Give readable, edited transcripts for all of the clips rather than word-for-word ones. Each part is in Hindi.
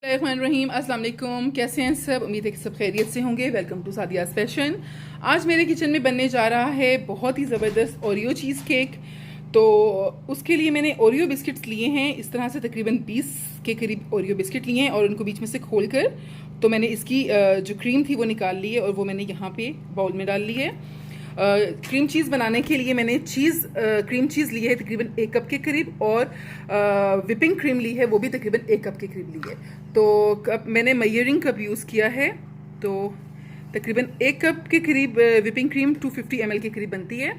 रहीम अस्सलाम वालेकुम। कैसे हैं सब? उम्मीद है कि सब खैरियत से होंगे। Welcome to Sadia's fashion. आज मेरे किचन में बनने जा रहा है बहुत ही ज़बरदस्त ओरियो चीज़ केक। तो उसके लिए मैंने ओरियो बिस्किट्स लिए हैं, इस तरह से तकरीबन 20 के करीब ओरियो बिस्किट लिए हैं और उनको बीच में से खोल कर तो मैंने इसकी जो क्रीम थी वो निकाल ली है और वो मैंने यहाँ पे बाउल में डाल ली है। क्रीम चीज़ बनाने के लिए मैंने क्रीम चीज़ ली है तकरीबन 1 कप के करीब और विपिंग क्रीम ली है, वो भी तकरीबन 1 कप के करीब ली है। तो कप मैंने मेजरिंग कप यूज़ किया है, तो तकरीबन 1 कप के करीब विपिंग क्रीम 250 ml के करीब बनती है।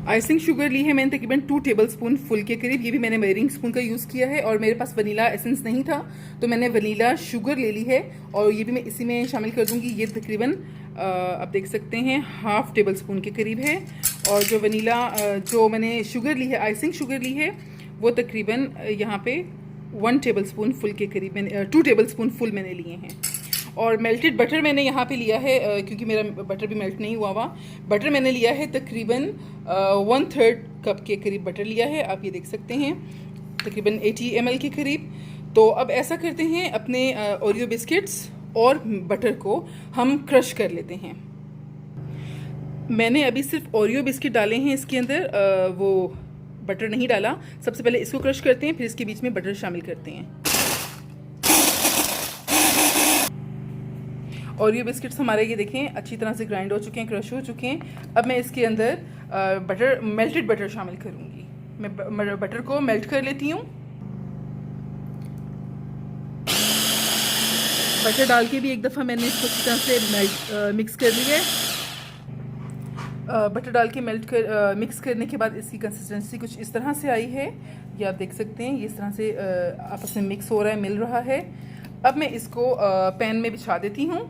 आइसिंग शुगर ली है मैंने तकरीबन 2 टेबलस्पून फुल के करीब, ये भी मैंने मेजरिंग स्पून का यूज़ किया है। और मेरे पास वनीला एसेंस नहीं था तो मैंने वनीला शुगर ले ली है और ये भी मैं इसी में शामिल कर दूंगी। ये तकरीबन आप देख सकते हैं 1/2 टेबलस्पून के करीब है। और जो वनीला जो मैंने शुगर ली है, आइसिंग शुगर ली है, वो तकरीबन यहाँ पे 1 टेबलस्पून फुल के करीब मैंने 2 टेबलस्पून फुल मैंने लिए हैं। और मेल्टेड बटर मैंने यहाँ पे लिया है क्योंकि मेरा बटर भी मेल्ट नहीं हुआ हुआ। बटर मैंने लिया है तकरीबन 1/3 कप के करीब बटर लिया है, आप ये देख सकते हैं, तकरीबन 80 ml के करीब। तो अब ऐसा करते हैं, अपने ओरियो बिस्किट्स और बटर को हम क्रश कर लेते हैं। मैंने अभी सिर्फ ओरियो बिस्किट डाले हैं इसके अंदर, वो बटर नहीं डाला। सबसे पहले इसको क्रश करते हैं, फिर इसके बीच में बटर शामिल करते हैं। और ये बिस्किट्स हमारे ये देखें अच्छी तरह से ग्राइंड हो चुके हैं, क्रश हो चुके हैं। अब मैं इसके अंदर मेल्टेड बटर शामिल करूँगी। मैं बटर को मेल्ट कर लेती हूँ। बटर डाल के भी एक दफ़ा मैंने इसको अच्छी तरह से मिक्स कर लिया है। बटर डाल के मिक्स करने के बाद इसकी कंसिस्टेंसी कुछ इस तरह से आई है, ये आप देख सकते हैं। ये इस तरह से आपस में मिक्स हो रहा है, मिल रहा है। अब मैं इसको पैन में बिछा देती हूँ।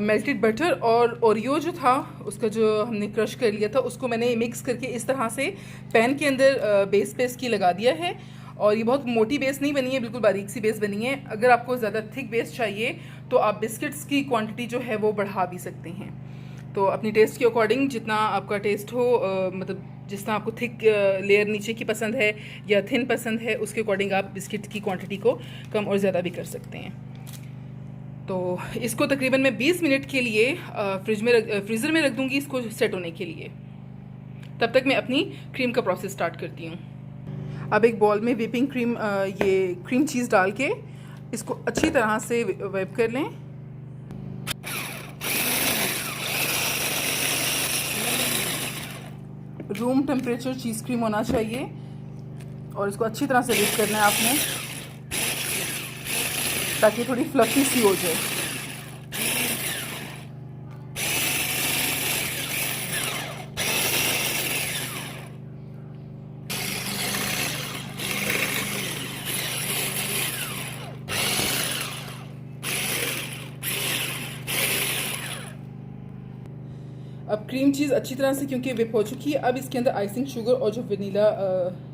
मेल्टेड बटर और ओरियो जो था उसका जो हमने क्रश कर लिया था उसको मैंने मिक्स करके इस तरह से पैन के अंदर बेस पे इसकी लगा दिया है। और ये बहुत मोटी बेस नहीं बनी है, बिल्कुल बारीक सी बेस बनी है। अगर आपको ज़्यादा थिक बेस चाहिए तो आप बिस्किट्स की क्वांटिटी जो है वो बढ़ा भी सकते हैं। तो अपनी टेस्ट के अकॉर्डिंग, जितना आपका टेस्ट हो, मतलब जिस तरह आपको थिक लेयर नीचे की पसंद है या थिन पसंद है, उसके अकॉर्डिंग आप बिस्किट की क्वांटिटी को कम और ज़्यादा भी कर सकते हैं। तो इसको तकरीबन मैं 20 मिनट के लिए फ्रीज़र में रख दूँगी इसको सेट होने के लिए। तब तक मैं अपनी क्रीम का प्रोसेस स्टार्ट करती हूँ। अब एक बॉल में व्हिपिंग क्रीम, ये क्रीम चीज़ डाल के इसको अच्छी तरह से वेप कर लें। रूम टेम्परेचर चीज़ क्रीम होना चाहिए और इसको अच्छी तरह से व्हिप करना है आपने, ताकि थोड़ी फ्लफी सी हो जाए। अब क्रीम चीज़ अच्छी तरह से क्योंकि विप हो चुकी है, अब इसके अंदर आइसिंग शुगर और जो वनीला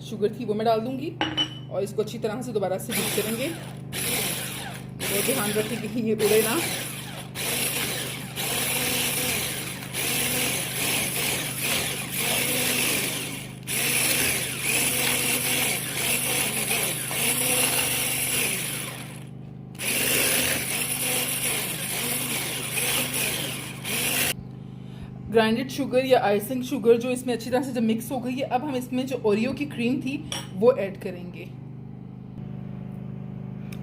शुगर थी वो मैं डाल दूंगी और इसको अच्छी तरह से दोबारा से मिक्स करेंगे। तो ध्यान रखें कि ये उड़े ना। ग्राइंडेड शुगर या आइसिंग शुगर जो इसमें अच्छी तरह से जब मिक्स हो गई है, अब हम इसमें जो ओरियो की क्रीम थी वो ऐड करेंगे।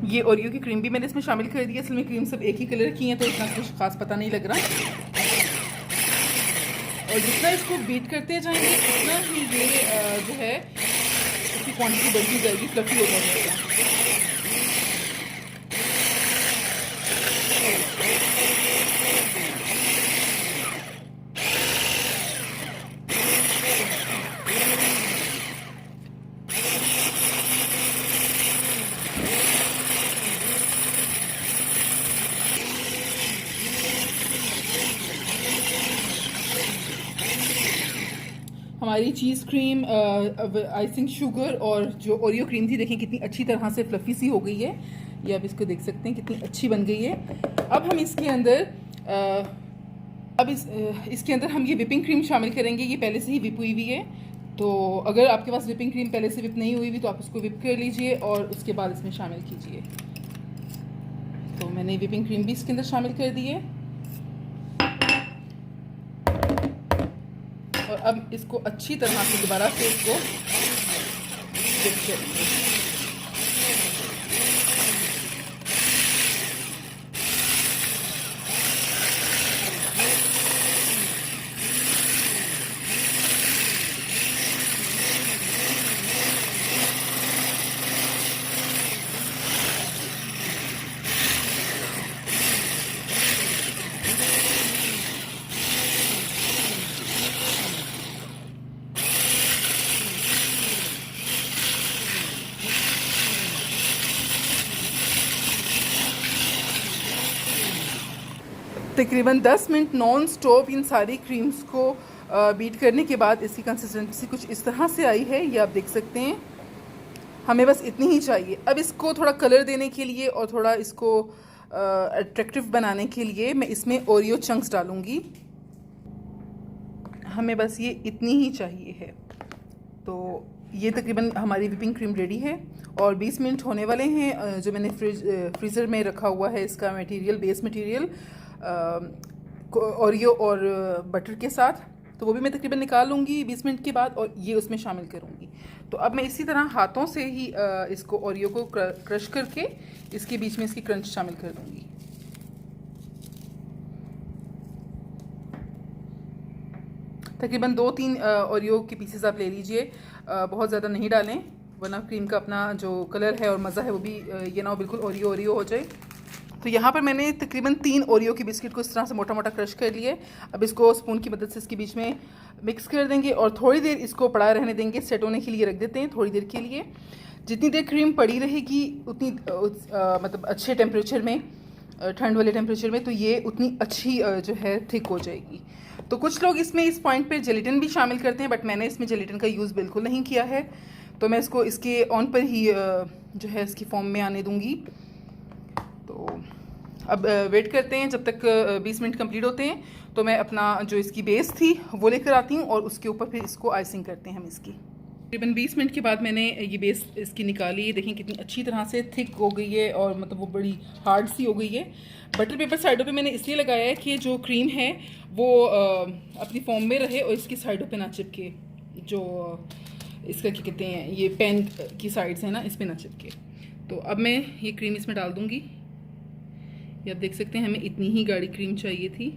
ये ओरियो की क्रीम भी मैंने इसमें शामिल कर दी है। असल में क्रीम सब एक ही कलर की हैं तो इतना कुछ खास पता नहीं लग रहा। और जितना इसको बीट करते जाएंगे उतना ही ये जो है इसकी क्वांटिटी बढ़ती जाएगी, फ्लफी हो जाएगा। हमारी चीज़ क्रीम, आइसिंग शुगर और जो ओरियो क्रीम थी, देखें कितनी अच्छी तरह से फ्लफी सी हो गई है। ये आप इसको देख सकते हैं कितनी अच्छी बन गई है। अब हम इसके अंदर इसके अंदर हम ये विपिंग क्रीम शामिल करेंगे। ये पहले से ही विप हुई हुई है, तो अगर आपके पास विपिंग क्रीम पहले से विप नहीं हुई भी तो आप उसको विप कर लीजिए और उसके बाद इसमें शामिल कीजिए। तो मैंने विपिंग क्रीम भी इसके अंदर शामिल कर दी है और अब इसको अच्छी तरह से दोबारा से इसको विप करेंगे। तकरीबन 10 मिनट नॉन स्टॉप इन सारी क्रीम्स को बीट करने के बाद इसकी कंसिस्टेंसी कुछ इस तरह से आई है, ये आप देख सकते हैं। हमें बस इतनी ही चाहिए। अब इसको थोड़ा कलर देने के लिए और थोड़ा इसको अट्रैक्टिव बनाने के लिए मैं इसमें ओरियो चंक्स डालूँगी। हमें बस ये इतनी ही चाहिए है। तो ये तकरीबन हमारी विपिंग क्रीम रेडी है और 20 मिनट होने वाले हैं। जो मैंने फ्रीज़र में रखा हुआ है इसका मटेरियल, बेस मटेरियल ओरियो और बटर के साथ, तो वो भी मैं तकरीबन निकाल लूँगी 20 मिनट के बाद और ये उसमें शामिल करूँगी। तो अब मैं इसी तरह हाथों से ही इसको ओरियो को क्रश करके इसके बीच में इसकी क्रंच शामिल कर दूँगी। तकरीबन 2-3 ओरियो के पीसेस आप ले लीजिए, बहुत ज़्यादा नहीं डालें वरना क्रीम का अपना जो कलर है और मज़ा है वो भी ये ना हो बिल्कुल ओरियो ओरियो हो जाए। तो यहाँ पर मैंने तकरीबन 3 ओरियो की बिस्किट को इस तरह से मोटा मोटा क्रश कर लिए। अब इसको स्पून की मदद से इसके बीच में मिक्स कर देंगे और थोड़ी देर इसको पड़ा रहने देंगे, सेट होने के लिए रख देते हैं थोड़ी देर के लिए। जितनी देर क्रीम पड़ी रहेगी उतनी मतलब अच्छे टेम्परेचर में, ठंड वाले टेम्परेचर में, तो ये उतनी अच्छी जो है थिक हो जाएगी। तो कुछ लोग इसमें इस पॉइंट पे जेलेटिन भी शामिल करते हैं, बट मैंने इसमें जेलेटिन का यूज़ बिल्कुल नहीं किया है। तो मैं इसको इसके ऑन पर ही जो है इसकी फॉर्म में आने दूँगी। तो अब वेट करते हैं जब तक 20 मिनट कंप्लीट होते हैं। तो मैं अपना जो इसकी बेस थी वो लेकर आती हूँ और उसके ऊपर फिर इसको आइसिंग करते हैं हम इसकी। तकरीबन 20 मिनट के बाद मैंने ये बेस इसकी निकाली। देखें कितनी अच्छी तरह से थिक हो गई है और मतलब वो बड़ी हार्ड सी हो गई है। बटर पेपर साइडों पे मैंने इसलिए लगाया है कि जो क्रीम है वो अपनी फॉर्म में रहे और इसकी साइडों पे ना चिपके। जो इसका क्या कहते हैं, ये पैन की साइड्स हैं ना, इस पर ना चिपके। तो अब मैं ये क्रीम इसमें डाल दूँगी। ये आप देख सकते हैं हमें इतनी ही गाढ़ी क्रीम चाहिए थी।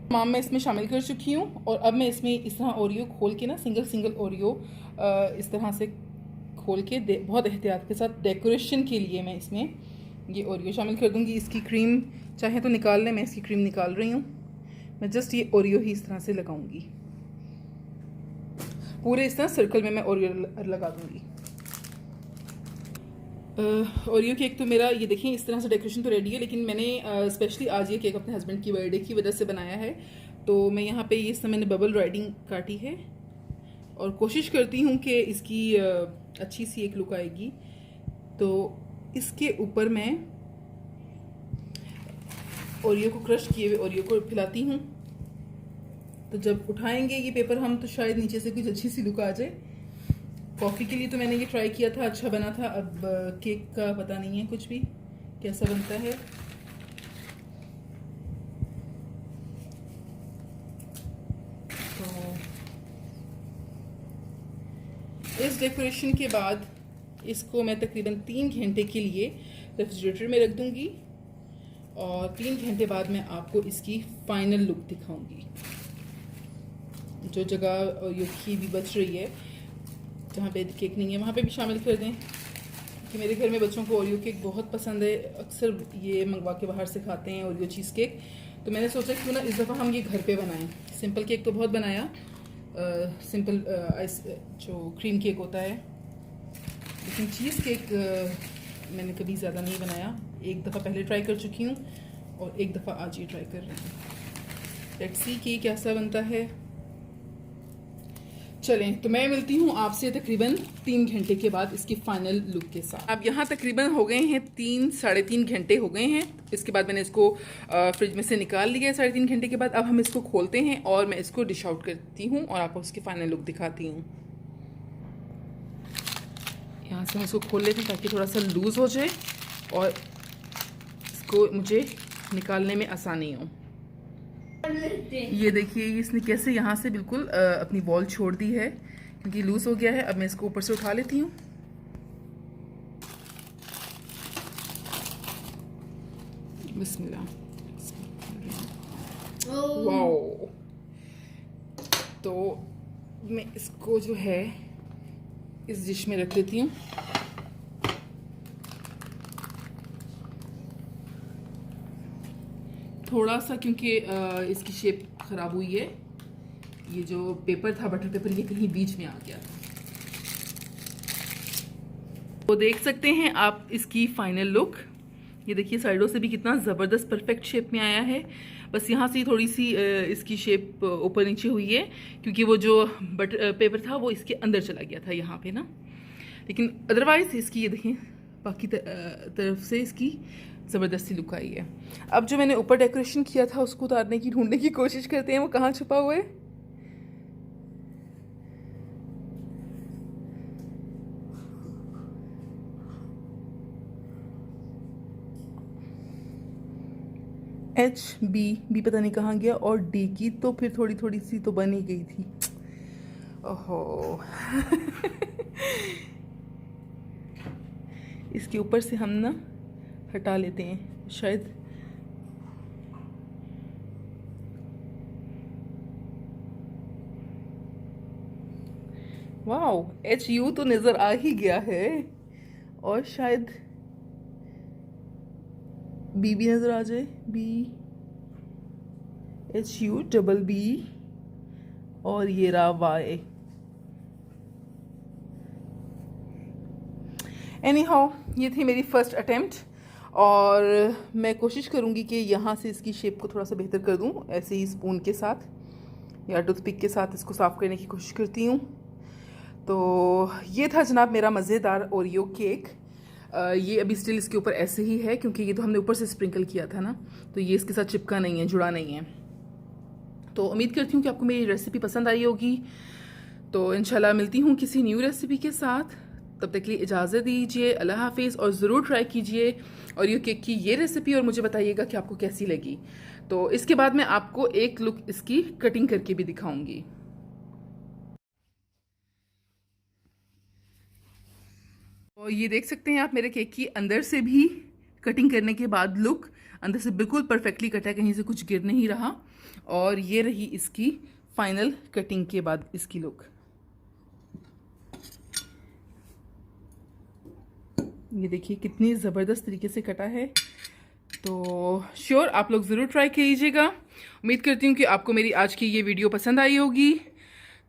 तमाम मैं इसमें शामिल कर चुकी हूँ और अब मैं इसमें इस तरह ओरियो खोल के ना, सिंगल सिंगल ओरियो इस तरह से खोल के बहुत एहतियात के साथ डेकोरेशन के लिए मैं इसमें ये ओरियो शामिल कर दूँगी। इसकी क्रीम चाहे तो निकाल लें, मैं इसकी क्रीम निकाल रही हूँ। मैं जस्ट ये ओरियो ही इस तरह से लगाऊंगी, पूरे इस तरह सर्कल में मैं ओरियो लगा दूंगी। ओरियो केक तो मेरा ये देखिए इस तरह से डेकोरेशन तो रेडी है, लेकिन मैंने स्पेशली आज ये केक अपने हस्बैंड की बर्थडे की वजह से बनाया है। तो मैं यहाँ पे इस समय मैंने बबल राइडिंग काटी है और कोशिश करती हूँ कि इसकी अच्छी सी एक लुक आएगी। तो इसके ऊपर मैं ओरियो को क्रश किए हुए ओरियो को फैलाती हूँ। तो जब उठाएंगे ये पेपर हम तो शायद नीचे से कुछ अच्छी सी लुक आ जाए। कॉफ़ी के लिए तो मैंने ये ट्राई किया था, अच्छा बना था। अब केक का पता नहीं है कुछ भी कैसा बनता है। तो इस डेकोरेशन के बाद इसको मैं तकरीबन 3 घंटे के लिए रेफ्रिजरेटर में रख दूँगी और 3 घंटे बाद मैं आपको इसकी फाइनल लुक दिखाऊंगी। जो जगह ओरियो की भी बच रही है, जहाँ पे केक नहीं है, वहाँ पे भी शामिल कर दें कि मेरे घर में बच्चों को ओरियो केक बहुत पसंद है। अक्सर ये मंगवा के बाहर से खाते हैं ओरियो चीज़ केक। तो मैंने सोचा क्यों ना इस दफ़ा हम ये घर पे बनाएं। सिंपल केक तो बहुत बनाया, सिंपल आइस जो क्रीम केक होता है, लेकिन चीज़ केक मैंने कभी ज़्यादा नहीं बनाया। एक दफ़ा पहले ट्राई कर चुकी हूँ और एक दफ़ा आज ये ट्राई कर रही हूँ। लेट्स सी कि कैसा बनता है। चलें, तो मैं मिलती हूँ आपसे तकरीबन 3 घंटे के बाद इसकी फाइनल लुक के साथ। अब यहाँ तकरीबन हो गए हैं 3-3.5 घंटे हो गए हैं। इसके बाद मैंने इसको फ्रिज में से निकाल लिया है 3.5 घंटे के बाद। अब हम इसको खोलते हैं और मैं इसको डिश आउट करती हूँ और आपको उसकी फाइनल लुक दिखाती हूँ। यहाँ से हम इसको खोल लेते हैं ताकि थोड़ा सा लूज़ हो जाए और इसको मुझे निकालने में आसानी हो। ये देखिए इसने कैसे यहाँ से बिल्कुल अपनी बॉल छोड़ दी है क्योंकि लूज हो गया है। अब मैं इसको ऊपर से उठा लेती हूँ। बिस्मिल्लाह। वाओ, तो मैं इसको जो है इस डिश में रख लेती हूँ। थोड़ा सा क्योंकि इसकी शेप ख़राब हुई है, ये जो पेपर था बटर पेपर ये कहीं बीच में आ गया था। तो देख सकते हैं आप इसकी फाइनल लुक। ये देखिए साइडों से भी कितना ज़बरदस्त परफेक्ट शेप में आया है। बस यहाँ से थोड़ी सी इसकी शेप ऊपर नीचे हुई है क्योंकि वो जो बटर पेपर था वो इसके अंदर चला गया था यहाँ पे ना। लेकिन अदरवाइज़ इसकी ये देखें बाकी तरफ से इसकी ज़बरदस्ती लुक आई है। अब जो मैंने ऊपर डेकोरेशन किया था उसको उतारने की ढूंढने की कोशिश करते हैं वो कहाँ छुपा हुआ है। बी पता नहीं कहाँ गया और डी की तो फिर थोड़ी थोड़ी सी तो बन ही गई थी। ओहो इसके ऊपर से हम ना हटा लेते हैं शायद। वाओ, HU तो नज़र आ ही गया है और शायद बी भी नज़र आ जाए। BHU और ये रहा Y। एनी हाउ ये थी मेरी फर्स्ट अटेम्प्ट और मैं कोशिश करूँगी कि यहाँ से इसकी शेप को थोड़ा सा बेहतर कर दूँ। ऐसे ही स्पून के साथ या टूथपिक के साथ इसको साफ़ करने की कोशिश करती हूँ। तो ये था जनाब मेरा मज़ेदार ओरियो केक। ये अभी स्टिल इसके ऊपर ऐसे ही है क्योंकि ये तो हमने ऊपर से स्प्रिंकल किया था ना, तो ये इसके साथ चिपका नहीं है, जुड़ा नहीं है। तो उम्मीद करती हूँ कि आपको मेरी रेसिपी पसंद आई होगी। तो इंशाल्लाह मिलती हूँ किसी न्यू रेसिपी के साथ। तब तक के लिए इजाज़त दीजिए, अल्लाह हाफिज़। और ज़रूर ट्राई कीजिए ओरियो केक की ये रेसिपी और मुझे बताइएगा कि आपको कैसी लगी। तो इसके बाद मैं आपको एक लुक इसकी कटिंग करके भी दिखाऊंगी। और ये देख सकते हैं आप मेरे केक की अंदर से भी कटिंग करने के बाद लुक, अंदर से बिल्कुल परफेक्टली कटा है, कहीं से कुछ गिर नहीं रहा। और ये रही इसकी फाइनल कटिंग के बाद इसकी लुक। ये देखिए कितनी ज़बरदस्त तरीके से कटा है। तो श्योर आप लोग ज़रूर ट्राई कीजिएगा। उम्मीद करती हूँ कि आपको मेरी आज की ये वीडियो पसंद आई होगी।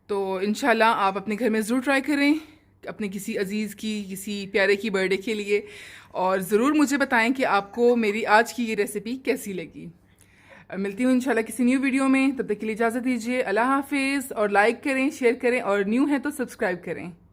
तो इंशाल्लाह आप अपने घर में ज़रूर ट्राई करें अपने किसी अजीज़ की, किसी प्यारे की बर्थडे के लिए। और ज़रूर मुझे बताएं कि आपको मेरी आज की ये रेसिपी कैसी लगी। मिलती हूँ इंशाल्लाह किसी न्यू वीडियो में। तब तक के लिए इजाज़त दीजिए, अल्लाह हाफिज़। और लाइक करें, शेयर करें और न्यू है तो सब्सक्राइब करें।